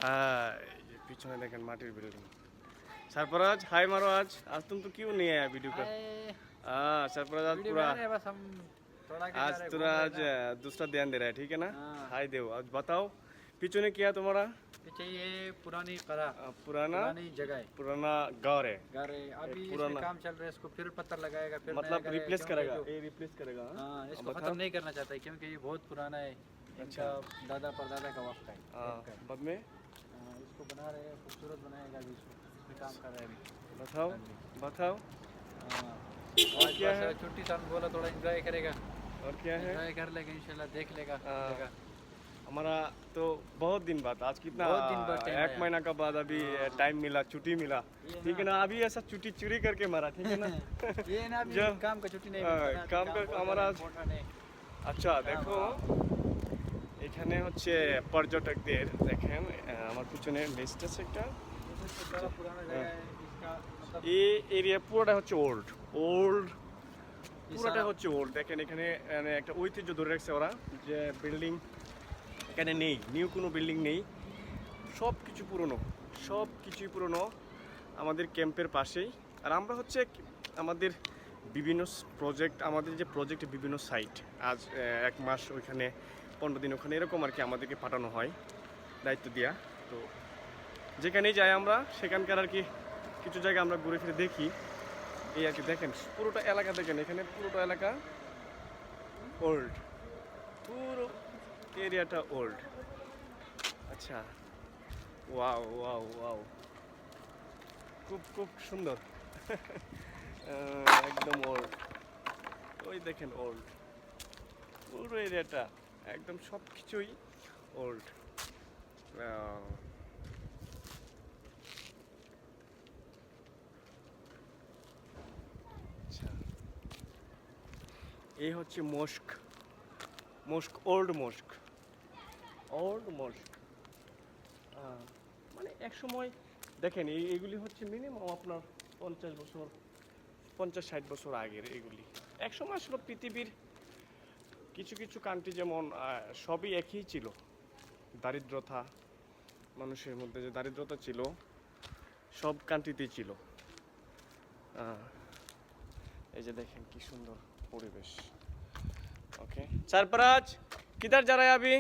এই যে পিছনে দেখেন মাটির বিল্ডিং। सरफराज हाय मारो आज तुम तो क्यों नहीं आया वीडियो का? हाँ सरफराज आज पूरा बस हम थोड़ा आज पूरा आज दूसरा ध्यान दे रहा है, ठीक है ना? हाय देव आज बताओ पीछे ने किया तुम्हारा? पीछे ये पुरानी करा पुराना पुरानी जगह है, पुराना घर है। अभी पुराना इसमें काम चल रहा है, इसको फिर पत्थर लगाएगा, फिर मतलब नया रिप्लेस करेगा, करेगा, ये रिप्लेस करेगा। हाँ इसको खत्म नहीं करना चाहता है क्योंकि ये बहुत पुराना है, इनका दादा परदादा का वक्त है। बाद में इसको बना रहे हैं, खूबसूरत बनाएगा अभी, इसको काम कर रहे हैं अभी। बताओ बताओ और क्या है, छुट्टी साल बोला थोड़ा एंजॉय करेगा और क्या है, एंजॉय कर लेगा इंशाल्लाह, देख लेगा हमारा तो बहुत दिन बाद आज कितना बहुत दिन बाद time एक आया। महीना का बाद अभी टाइम मिला, छुट्टी मिला, ठीक है ना? अभी ऐसा छुट्टी चोरी करके मारा, ठीक है ना? ये ना अभी जो- काम का छुट्टी नहीं काम का हमारा আচ্ছা দেখো এখানে হচ্ছে পর্যটকদের দেখেন আমার পিছনে বেস্ট আছে একটা এই এরিয়া পুরোটা হচ্ছে ওল্ড পুরোটা হচ্ছে ওল্ড। দেখেন এখানে মানে একটা ঐতিহ্য ধরে রাখছে ওরা, যে বিল্ডিং এখানে নেই, নিউ কোনো বিল্ডিং নেই, সব কিছু পুরনো, সব কিছুই পুরনো আমাদের ক্যাম্পের পাশেই। আর আমরা হচ্ছে আমাদের বিভিন্ন প্রজেক্ট, আমাদের যে প্রজেক্টের বিভিন্ন সাইট, আজ 1 মাস ওইখানে 15 দিন ওখানে, এরকম আর কি আমাদেরকে পাঠানো হয় দায়িত্ব দেওয়া। তো যেখানেই যাই আমরা সেখানকার আর কি কিছু জায়গা আমরা ঘুরে ফিরে দেখি, এই আর কি। দেখেন পুরোটা এলাকা, দেখেন এখানে পুরোটা এলাকা ওল্ড, পুরো এরিয়াটা ওল্ড। আচ্ছা ওয়াও ওয়াও ওয়াও, খুব খুব সুন্দর একদম ওল্ড। ওই দেখেন ওল্ড, পুরো এরিয়াটা একদম সব কিছুই ওল্ড। আচ্ছা এই হচ্ছে মস্ক, ওল্ড মস্ক মানে এক সময় দেখেন এইগুলি হচ্ছে মিনিমাম আপনার 50 বছর 50-60 বছর আগের এগুলি। এক সময় আসলে পৃথিবীর কিছু কিছু কান্ট্রি যেমন সবই একই ছিল, দারিদ্রতা, মানুষের মধ্যে যে দারিদ্রতা ছিল সব কান্ট্রিতেই ছিল। এই যে দেখেন কি সুন্দর পরিবেশ। ओके सरफराज किधर जा रहा है अभी?